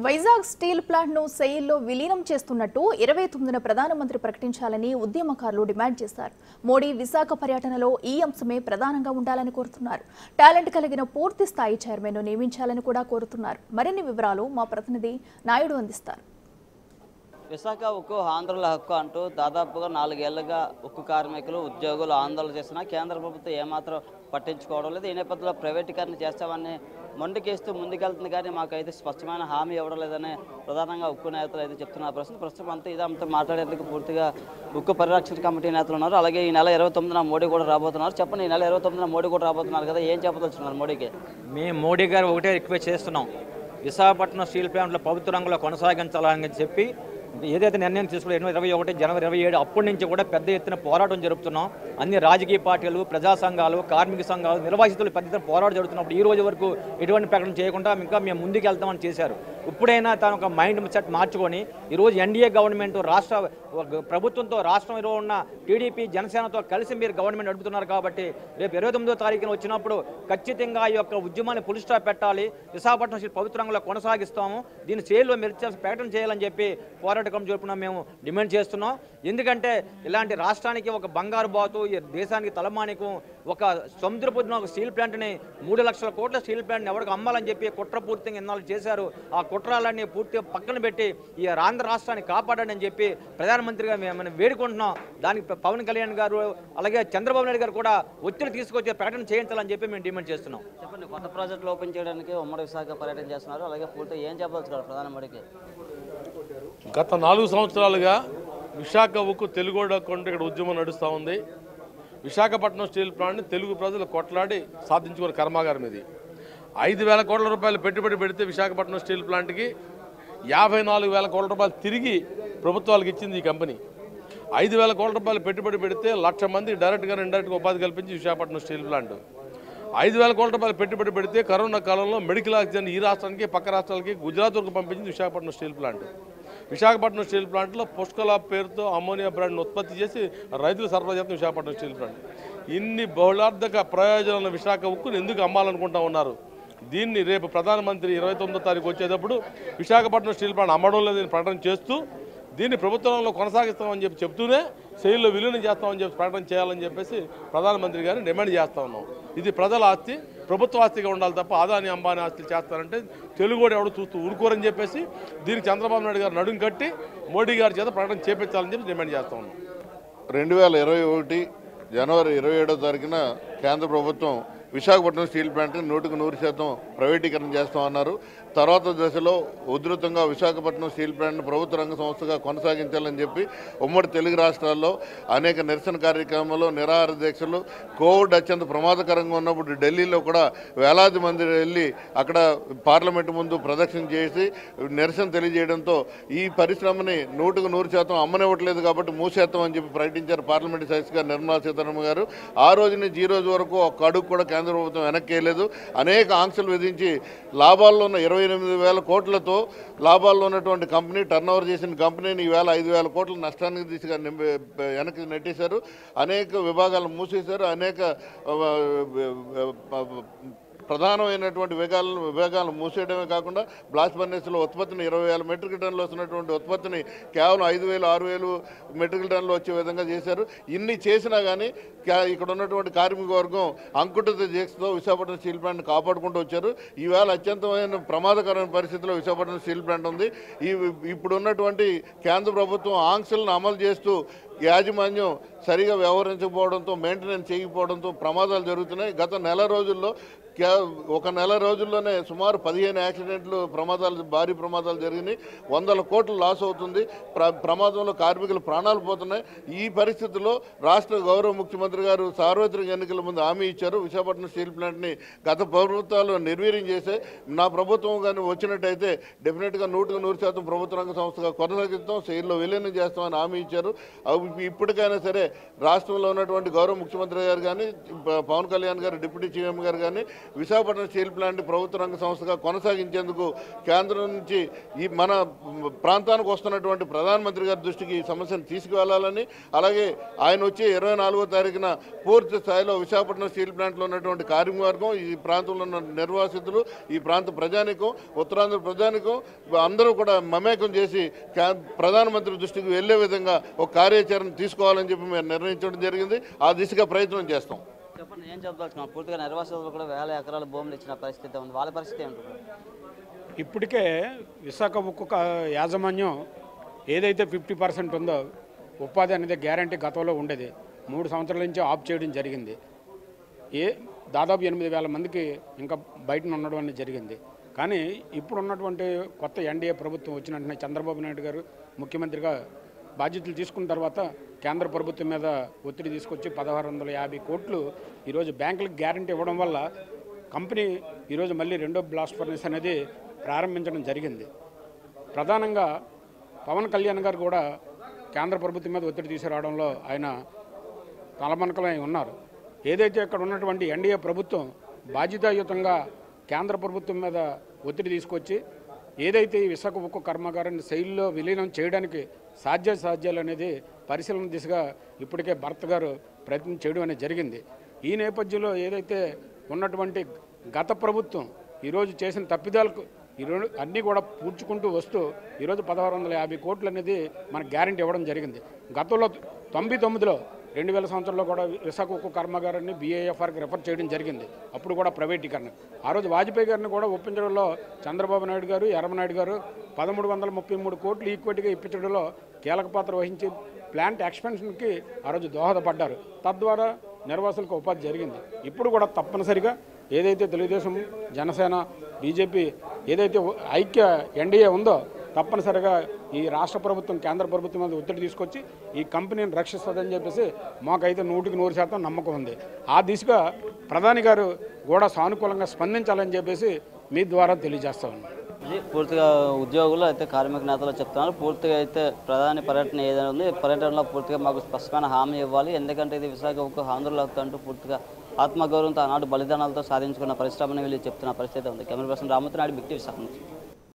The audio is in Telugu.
వైజాగ్ స్టీల్ ప్లాంట్ను సెయిల్లో విలీనం చేస్తున్నట్టు 29న ప్రధానమంత్రి ప్రకటించాలని ఉద్యమకారులు డిమాండ్ చేశారు. మోడీ విశాఖ పర్యటనలో ఈ అంశమే ప్రధానంగా ఉండాలని కోరుతున్నారు. టాలెంట్ కలిగిన పూర్తి స్థాయి చైర్మన్ను నియమించాలని కూడా కోరుతున్నారు. మరిన్ని వివరాలు మా ప్రతినిధి నాయుడు అందిస్తారు. విశాఖ ఉక్కు ఆంధ్రుల హక్కు అంటూ దాదాపుగా 4 ఏళ్లుగా ఉక్కు కార్మికులు ఉద్యోగులు ఆందోళన చేసినా కేంద్ర ప్రభుత్వం ఏమాత్రం పట్టించుకోవడం లేదు. ఈ నేపథ్యంలో ప్రైవేటీకరణ చేస్తామని మొండికేస్తూ ముందుకెళ్తుంది, కానీ మాకైతే స్పష్టమైన హామీ ఇవ్వడం లేదని ప్రధానంగా ఉక్కు నేతలు అయితే చెప్తున్నారు. ప్రస్తుతం అంతా ఇదంతా మాట్లాడేందుకు పూర్తిగా ఉక్కు పరిరక్షణ కమిటీ నేతలు ఉన్నారు. అలాగే ఈ నెల 29న మోడీ కూడా రాబోతున్నారు. చెప్పండి, ఈ నెల 29న మోడీ కూడా రాబోతున్నారు కదా, ఏం చెప్పదలుచున్నారు మోడీకి? మేము మోడీ గారు ఒకటే రిక్వెస్ట్ చేస్తున్నాం, విశాఖపట్నం స్టీల్ ప్లాంట్లో ప్రభుత్వ రంగంలో కొనసాగించాలని చెప్పి ఏదైతే నిర్ణయం తీసుకుని 21 జనవరి 27 అప్పటి నుంచి కూడా పెద్ద ఎత్తున పోరాటం జరుపుతున్నాం. అన్ని రాజకీయ పార్టీలు, ప్రజా సంఘాలు, కార్మిక సంఘాలు, నిర్వాసితులు పెద్ద ఎత్తున పోరాటం జరుగుతున్నప్పుడు ఈ రోజు వరకు ఎటువంటి ప్రకటన చేయకుండా ఇంకా మేము ముందుకు వెళ్తామని చేశారు. ఇప్పుడైనా తన ఒక మైండ్ సెట్ మార్చుకొని ఈరోజు ఎన్డీఏ గవర్నమెంట్ రాష్ట్ర ప్రభుత్వంతో రాష్ట్రంలో ఉన్న టీడీపీ జనసేనతో కలిసి మీరు గవర్నమెంట్ నడుపుతున్నారు కాబట్టి రేపు 29వ తారీఖున వచ్చినప్పుడు ఖచ్చితంగా ఈ యొక్క ఉద్యమాన్ని ఫుల్ స్టాప్ పెట్టాలి. విశాఖపట్నం ప్రభుత్వ రంగంలో కొనసాగిస్తాము, దీన్ని సేల్లో మెరిచి ప్రకటన చేయాలని చెప్పి పోరాట కమిటీ జరుపున మేము డిమాండ్ చేస్తున్నాం. ఎందుకంటే ఇలాంటి రాష్ట్రానికి ఒక బంగారు బాతు, దేశానికి తలమానికం ఒక సముద్రపుద్దిన ఒక స్టీల్ ప్లాంట్ని 3 లక్షల కోట్ల స్టీల్ ప్లాంట్ని ఎవరికి అమ్మాలని చెప్పి కుట్రపూర్తిగా ఇన్నాళ్ళు చేశారు. ఆ కుట్రాలన్నీ పూర్తిగా పక్కన పెట్టి ఈ ఆంధ్ర రాష్ట్రాన్ని కాపాడండి అని చెప్పి ప్రధానమంత్రిగా మేము వేడుకుంటున్నాం. దానికి పవన్ కళ్యాణ్ గారు అలాగే చంద్రబాబు నాయుడు గారు కూడా ఒత్తిడి తీసుకొచ్చే ప్రకటన చేయించాలని చెప్పి మేము డిమాండ్ చేస్తున్నాం. చెప్పండి, కొత్త ప్రాజెక్టులు ఓపెన్ చేయడానికి ఉమ్మడి విశాఖ పర్యటన చేస్తున్నారు. అలాగే పూర్తిగా ఏం చెప్పదలుచున్నారు ప్రధానమంత్రికి? గత 4 సంవత్సరాలుగా విశాఖ ఉక్కు తెలుగోడ కొండ ఇక్కడ ఉద్యమం నడుస్తూ ఉంది. విశాఖపట్నం స్టీల్ ప్లాంట్ని తెలుగు ప్రజలు కొట్లాడి సాధించుకున్న కర్మాగారం ఇది. 5,000 కోట్ల రూపాయలు పెట్టుబడి పెడితే విశాఖపట్నం స్టీల్ ప్లాంట్కి 54,000 కోట్ల రూపాయలు తిరిగి ప్రభుత్వాలకు ఇచ్చింది ఈ కంపెనీ. 5,000 కోట్ల రూపాయలు పెట్టుబడి పెడితే 1,00,000 మంది డైరెక్ట్గా ఇండైరెక్ట్గా ఉపాధి కల్పించి విశాఖపట్నం స్టీల్ ప్లాంట్. 5,000 కోట్ల రూపాయలు పెట్టుబడి పెడితే కరోనా కాలంలో మెడికల్ ఆక్సిజన్ ఈ రాష్ట్రానికి పక్క రాష్ట్రాలకి గుజరాత్ వరకు పంపించింది Visakhapatnam steel plant. Visakhapatnam steel ప్లాంట్లో పుష్కల పేరుతో అమ్మోనియా బ్రాండ్ను ఉత్పత్తి చేసి రైతులు సరఫరా చేస్తున్న విశాఖపట్నం స్టీల్ ప్లాంట్. ఇన్ని బహుళార్థక ప్రయోజనాల విశాఖ ఉక్కును ఎందుకు అమ్మాలనుకుంటా ఉన్నారు? దీన్ని రేపు ప్రధానమంత్రి 29వ తారీఖు వచ్చేటప్పుడు విశాఖపట్నం స్టీల్ ప్లాంట్ అమ్మడం లేదని ప్రకటన చేస్తూ దీన్ని ప్రభుత్వంలో కొనసాగిస్తామని చెప్పి చెప్తూనే సెయిల్లో విలీనం చేస్తామని చెప్పి ప్రకటన చేయాలని చెప్పేసి ప్రధానమంత్రి గారిని డిమాండ్ చేస్తూ ఉన్నాం. ఇది ప్రజల ఆస్తి, ప్రభుత్వ ఆస్తిగా ఉండాలి తప్ప ఆదాని అంబానీ ఆస్తులు చేస్తారంటే తెలుగుడు ఎవడు చూస్తూ ఊరుకోరని చెప్పేసి దీనికి చంద్రబాబు నాయుడు గారు నడుం కట్టి మోడీ గారి చేత ప్రకటన చేపించాలని చెప్పి డిమాండ్ చేస్తూ ఉన్నాం. 2021 జనవరి 27వ తారీఖున కేంద్ర ప్రభుత్వం విశాఖపట్నం స్టీల్ ప్లాంట్ని 100% ప్రైవేటీకరణ చేస్తామన్నారు. తర్వాత దశలో ఉధృతంగా విశాఖపట్నం స్టీల్ ప్లాంట్ను ప్రభుత్వ రంగ సంస్థగా కొనసాగించాలని చెప్పి ఉమ్మడి తెలుగు రాష్ట్రాల్లో అనేక నిరసన కార్యక్రమాలు, నిరాహార దీక్షలు, కోవిడ్ అత్యంత ప్రమాదకరంగా ఉన్నప్పుడు ఢిల్లీలో కూడా వేలాది మంది వెళ్ళి అక్కడ పార్లమెంటు ముందు ప్రదక్షిణ చేసి నిరసన తెలియజేయడంతో ఈ పరిశ్రమని 100% అమ్మనివ్వట్లేదు కాబట్టి మూసేస్తామని చెప్పి ప్రకటించారు పార్లమెంటు సదస్సుగా నిర్మలా సీతారామన్ గారు. ఆ రోజు నుంచి ఈ రోజు వరకు ఒక్క అడుగు కూడా కేంద్ర ప్రభుత్వం వెనక్కి వేయలేదు. అనేక ఆంక్షలు విధించి లాభాల్లో ఉన్న 28,000 కోట్లతో లాభాల్లో ఉన్నటువంటి కంపెనీ, టర్నోవర్ చేసిన కంపెనీని ఈవేళ 5,000 కోట్ల నష్టానికి దిశగా వెనక్కి నెట్టేశారు. అనేక విభాగాలను మూసేశారు. అనేక ప్రధానమైనటువంటి విభాగాలను మూసేయడమే కాకుండా బ్లాస్ట్ ఫర్నేస్లో ఉత్పత్తిని 20,000 మెట్రిక్ టన్నులు వస్తున్నటువంటి ఉత్పత్తిని కేవలం 5,000, 6,000 మెట్రిక్ టన్నులు వచ్చే విధంగా చేశారు. ఇన్ని చేసినా కానీ ఇక్కడ ఉన్నటువంటి కార్మిక వర్గం అంకుఠిత దీక్షతో విశాఖపట్నం స్టీల్ ప్లాంట్ని కాపాడుకుంటూ వచ్చారు. ఈవేళ అత్యంతమైన ప్రమాదకరమైన పరిస్థితిలో విశాఖపట్నం స్టీల్ ప్లాంట్ ఉంది. ఇప్పుడు ఉన్నటువంటి కేంద్ర ప్రభుత్వం ఆంక్షలను అమలు చేస్తూ యాజమాన్యం సరిగా వ్యవహరించకపోవడంతో, మెయింటెనెన్స్ చేయకపోవడంతో ప్రమాదాలు జరుగుతున్నాయి. గత ఒక నెల రోజుల్లోనే సుమారు 15 యాక్సిడెంట్లు, భారీ ప్రమాదాలు జరిగినాయి. 100 కోట్లు లాస్ అవుతుంది. ప్రమాదంలో కార్మికులు ప్రాణాలు పోతున్నాయి. ఈ పరిస్థితుల్లో రాష్ట్ర గౌరవ ముఖ్యమంత్రి గారు సార్వత్రిక ఎన్నికల ముందు హామీ ఇచ్చారు, విశాఖపట్నం స్టీల్ ప్లాంట్ని గత ప్రభుత్వాలు నిర్వీర్యం చేసే నా ప్రభుత్వం కానీ వచ్చినట్టయితే డెఫినెట్గా 100% ప్రభుత్వ రంగ సంస్థగా కొనసాగిస్తాం, సెయిల్లో విలీనం చేస్తామని హామీ ఇచ్చారు. ఇప్పటికైనా సరే రాష్ట్రంలో ఉన్నటువంటి గౌరవ ముఖ్యమంత్రి గారు కానీ, పవన్ కళ్యాణ్ గారు, డిప్యూటీ సీఎం గారు కానీ విశాఖపట్నం స్టీల్ ప్లాంట్ ప్రభుత్వ రంగ సంస్థగా కొనసాగించేందుకు కేంద్రం నుంచి ఈ మన ప్రాంతానికి వస్తున్నటువంటి ప్రధానమంత్రి గారి దృష్టికి ఈ సమస్యను తీసుకువెళ్లాలని, అలాగే ఆయన వచ్చే 24వ తారీఖున పూర్తి స్థాయిలో విశాఖపట్నం స్టీల్ ప్లాంట్లో ఉన్నటువంటి కార్మికవర్గం, ఈ ప్రాంతంలో ఉన్న నిర్వాసితులు, ఈ ప్రాంత ప్రజానికం, ఉత్తరాంధ్ర ప్రజానికం అందరూ కూడా మమేకం చేసి ప్రధానమంత్రి దృష్టికి వెళ్లే విధంగా ఒక కార్యాచరణ తీసుకోవాలని చెప్పి మేము నిర్ణయించడం జరిగింది. ఆ దిశగా ప్రయత్నం చేస్తాం. చెప్పండి, ఏం చెప్పదలుచుకున్నాం? పూర్తిగా నిర్వాసితులు కూడా 1000 ఎకరాల భూములు ఇచ్చిన పరిస్థితి ఉంది, వాళ్ళ పరిస్థితి ఏంటి? ఇప్పటికే విశాఖ ఉక్కు యాజమాన్యం ఏదైతే 50% ఉందో ఉపాధి అనేది గ్యారంటీ గతంలో ఉండేది 3 సంవత్సరాల నుంచి ఆఫ్ చేయడం జరిగింది. దాదాపు 8,000 మందికి ఇంకా బయట ఉండడం అనేది జరిగింది. కానీ ఇప్పుడు ఉన్నటువంటి కొత్త ఎన్డీఏ ప్రభుత్వం వచ్చిన వెంటనే చంద్రబాబు నాయుడు గారు ముఖ్యమంత్రిగా బాధ్యతలు తీసుకున్న తర్వాత కేంద్ర ప్రభుత్వం మీద ఒత్తిడి తీసుకొచ్చి 1650 కోట్లు ఈరోజు బ్యాంకులకు గ్యారంటీ ఇవ్వడం వల్ల కంపెనీ ఈరోజు మళ్ళీ రెండో బ్లాస్ట్ ఫర్నేస్ అనేది ప్రారంభించడం జరిగింది. ప్రధానంగా పవన్ కళ్యాణ్ గారు కూడా కేంద్ర ప్రభుత్వం మీద ఒత్తిడి తీసుకురావడంలో ఆయన తలమనకలై ఉన్నారు. ఏదైతే ఇక్కడ ఉన్నటువంటి ఎన్డీఏ ప్రభుత్వం బాధ్యతాయుతంగా కేంద్ర ప్రభుత్వం మీద ఒత్తిడి తీసుకొచ్చి ఏదైతే ఈ విశాఖ ఉక్కు కర్మాగారాన్ని శైలిలో విలీనం చేయడానికి సాధ్యాలు అనేది పరిశీలన దిశగా ఇప్పటికే భరత్ గారు ప్రయత్నం చేయడం అనేది జరిగింది. ఈ నేపథ్యంలో ఏదైతే ఉన్నటువంటి గత ప్రభుత్వం ఈరోజు చేసిన తప్పిదాలకు ఈరోజు అన్నీ కూడా పూడ్చుకుంటూ వస్తూ ఈరోజు 1650 కోట్లు అనేది మనకు గ్యారంటీ ఇవ్వడం జరిగింది. గతంలో 99లో 2000 సంవత్సరంలో కూడా విశాఖ ఉక్కు కర్మాగారాన్ని BIFRకి రెఫర్ చేయడం జరిగింది. అప్పుడు కూడా ప్రైవేటీకరణ. ఆ రోజు వాజ్పేయి గారిని కూడా ఒప్పించడంలో చంద్రబాబు నాయుడు గారు, ఎర్రమనాయుడు గారు 1333 కోట్లు ఈక్విటీగా ఇప్పించడంలో కీలక పాత్ర వహించి ప్లాంట్ ఎక్స్పెన్షన్కి ఆ రోజు దోహదపడ్డారు. తద్వారా నిర్వాసులకు ఉపాధి జరిగింది. ఇప్పుడు కూడా తప్పనిసరిగా ఏదైతే తెలుగుదేశం, జనసేన, బీజేపీ ఏదైతే ఐక్య ఎన్డీఏ ఉందో తప్పనిసరిగా ఈ రాష్ట్ర ప్రభుత్వం కేంద్ర ప్రభుత్వం మీద ఒత్తిడి తీసుకొచ్చి ఈ కంపెనీని రక్షిస్తుందని చెప్పేసి మాకైతే 100% నమ్మకం ఉంది. ఆ దిశగా ప్రధాని గారు కూడా సానుకూలంగా స్పందించాలని చెప్పేసి మీ ద్వారా తెలియజేస్తా ఉన్నాం. పూర్తిగా ఉద్యోగులు అయితే కార్మిక నేతలు చెప్తున్నారు. పూర్తిగా అయితే ప్రధాని పర్యటన ఏదైనా ఉంది, పర్యటనలో పూర్తిగా మాకు స్పష్టమైన హామీ ఇవ్వాలి. ఎందుకంటే ఇది విశాఖ ఉక్కు ఆంధ్రుల హక్కు అంటూ పూర్తిగా ఆత్మగౌరవంతో ఆనాడు బలిదానాలతో సాధించుకున్న పరిశ్రమని వీళ్ళు చెప్తున్న పరిస్థితి ఉంది. Camera person Ramurthy Naidu, big TV Visakha నుంచి.